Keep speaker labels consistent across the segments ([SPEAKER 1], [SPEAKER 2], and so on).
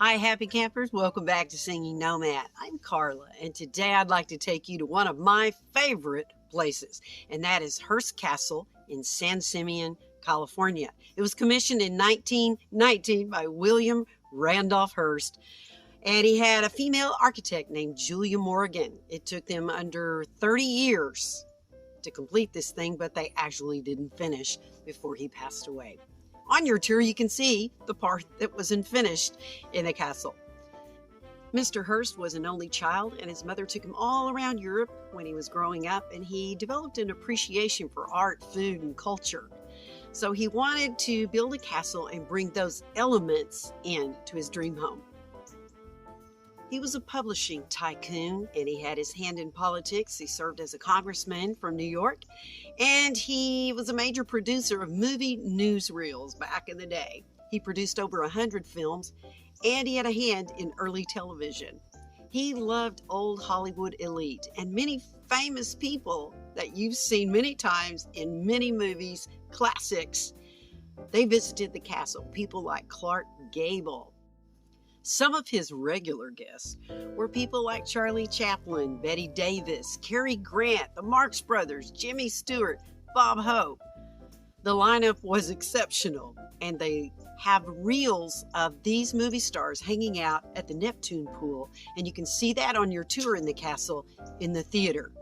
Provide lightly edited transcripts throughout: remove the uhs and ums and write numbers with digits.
[SPEAKER 1] Hi, happy campers. Welcome back to Singing Nomad. I'm Carla, and today I'd like to take you to one of my favorite places, and that is Hearst Castle in San Simeon, California. It was commissioned in 1919 by William Randolph Hearst, and he had a female architect named Julia Morgan. It took them under 30 years to complete this thing, but they actually didn't finish before he passed away. On your tour, you can see the part that wasn't finished in the castle. Mr. Hearst was an only child, and his mother took him all around Europe when he was growing up, and he developed an appreciation for art, food, and culture. So he wanted to build a castle and bring those elements into his dream home. He was a publishing tycoon, and he had his hand in politics. He served as a congressman from New York, and he was a major producer of movie newsreels back in the day. He produced over 100 films, and he had a hand in early television. He loved old Hollywood elite, and many famous people that you've seen many times in many movies, classics, they visited the castle. People like Clark Gable. Some of his regular guests were people like Charlie Chaplin, Bette Davis, Cary Grant, the Marx Brothers, Jimmy Stewart, Bob Hope. The lineup was exceptional, and they have reels of these movie stars hanging out at the Neptune Pool, and you can see that on your tour in the castle in the theater.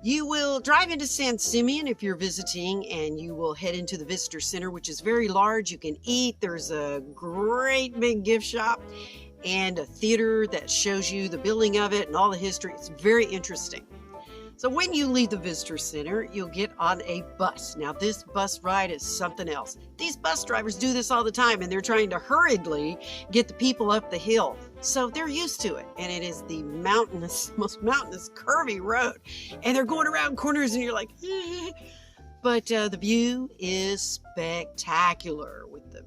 [SPEAKER 1] You will drive into San Simeon if you're visiting, and you will head into the visitor center, which is very large. You can eat. There's a great big gift shop and a theater that shows you the building of it and all the history. It's very interesting. So when you leave the visitor center, you'll get on a bus. Now, this bus ride is something else. These bus drivers do this all the time, and they're trying to hurriedly get the people up the hill. So they're used to it, and it is the most mountainous, curvy road. And they're going around corners, and you're like, eh. But the view is spectacular with the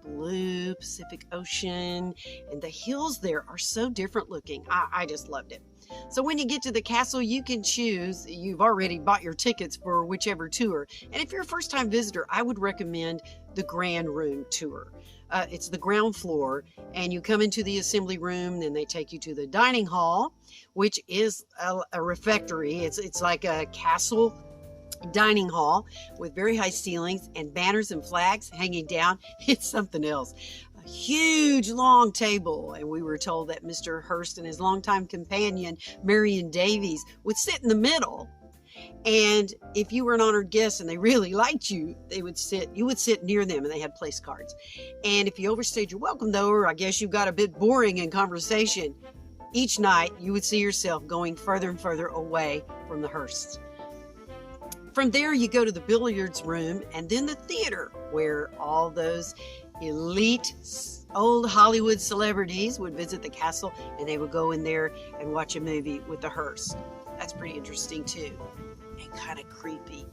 [SPEAKER 1] blue Pacific Ocean, and the hills there are so different looking. I just loved it. So when you get to the castle, you can choose. You've already bought your tickets for whichever tour. And if you're a first-time visitor, I would recommend the Grand Room tour. It's the ground floor, and you come into the assembly room, then they take you to the dining hall, which is a refectory. It's like a castle dining hall with very high ceilings and banners and flags hanging down. It's something else. A huge long table, and we were told that Mr. Hearst and his longtime companion Marion Davies would sit in the middle, and if you were an honored guest and they really liked you, you would sit near them, and they had place cards. And if you overstayed your welcome, though, or I guess you got a bit boring in conversation, each night you would see yourself going further and further away from the Hearsts. From there, you go to the billiards room and then the theater, where all those elite old Hollywood celebrities would visit the castle, and they would go in there and watch a movie with the Hearst. That's pretty interesting too, and kind of creepy.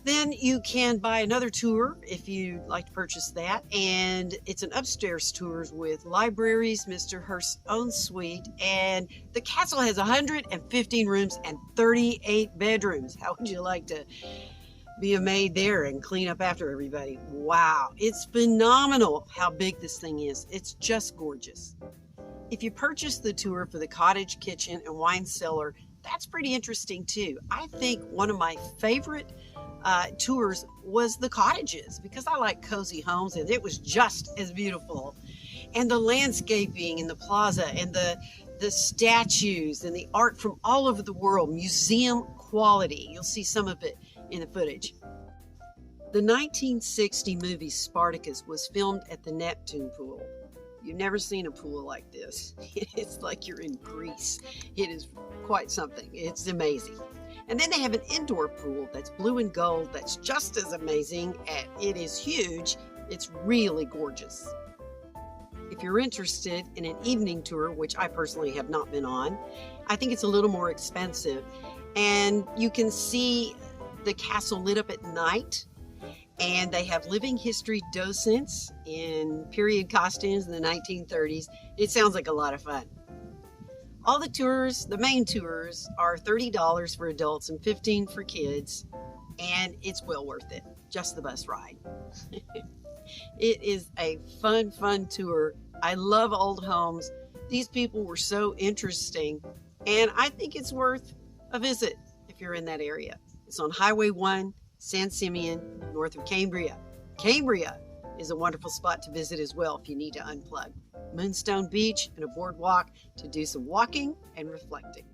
[SPEAKER 1] Then you can buy another tour if you'd like to purchase that, and it's an upstairs tour with libraries, Mr. Hearst's own suite, and the castle has 115 rooms and 38 bedrooms. How would you like to be a maid there and clean up after everybody? Wow, it's phenomenal how big this thing is. It's just gorgeous. If you purchase the tour for the cottage, kitchen, and wine cellar, that's pretty interesting too. I think one of my favorite tours was the cottages, because I like cozy homes, and it was just as beautiful. And the landscaping in the plaza, and the statues and the art from all over the world, museum quality. You'll see some of it in the footage. The 1960 movie Spartacus was filmed at the Neptune Pool. You've never seen a pool like this. It's like you're in Greece. It is quite something. It's amazing. And then they have an indoor pool that's blue and gold that's just as amazing, and it is huge. It's really gorgeous. If you're interested in an evening tour, which I personally have not been on, I think it's a little more expensive, and you can see the castle lit up at night, and they have living history docents in period costumes in the 1930s. It sounds like a lot of fun. All the tours, the main tours, are $30 for adults and $15 for kids, and it's well worth it, just the bus ride. It is a fun tour. I love old homes. These people were so interesting, and I think it's worth a visit if you're in that area. It's on Highway 1, San Simeon, north of Cambria. Cambria is a wonderful spot to visit as well if you need to unplug. Moonstone Beach and a boardwalk to do some walking and reflecting.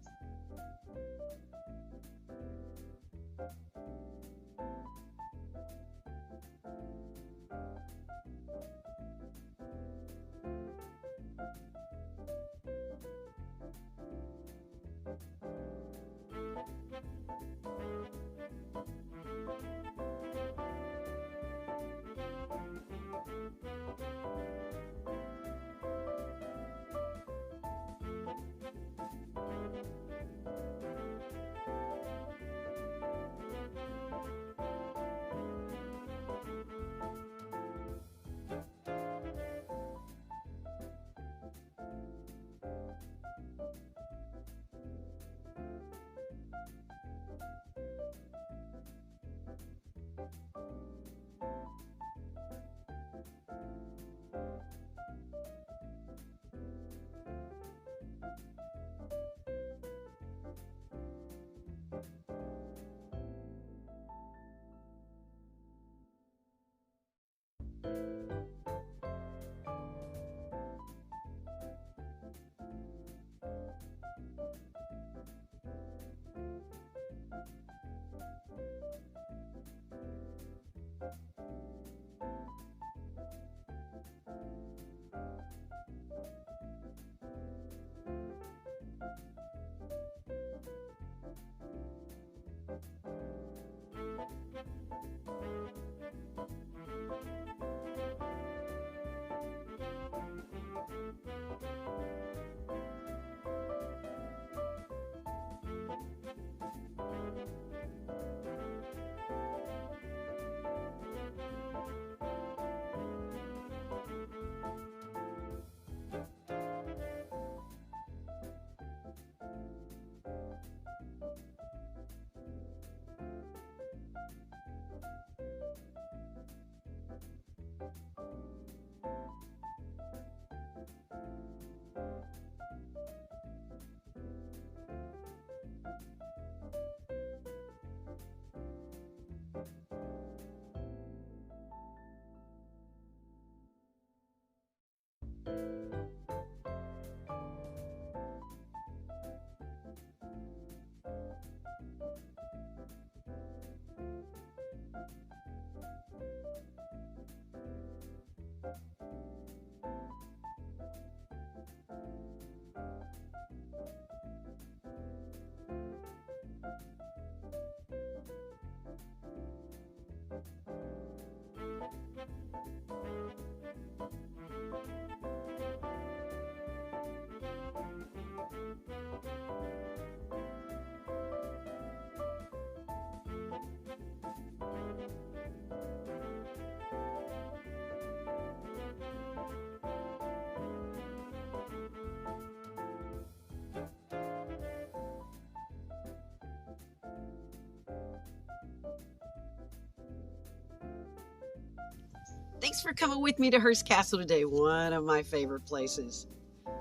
[SPEAKER 1] Thanks for coming with me to Hearst Castle today, one of my favorite places.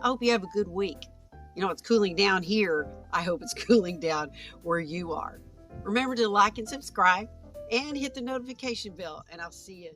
[SPEAKER 1] I hope you have a good week. You know, it's cooling down here. I hope it's cooling down where you are. Remember to like and subscribe and hit the notification bell, and I'll see you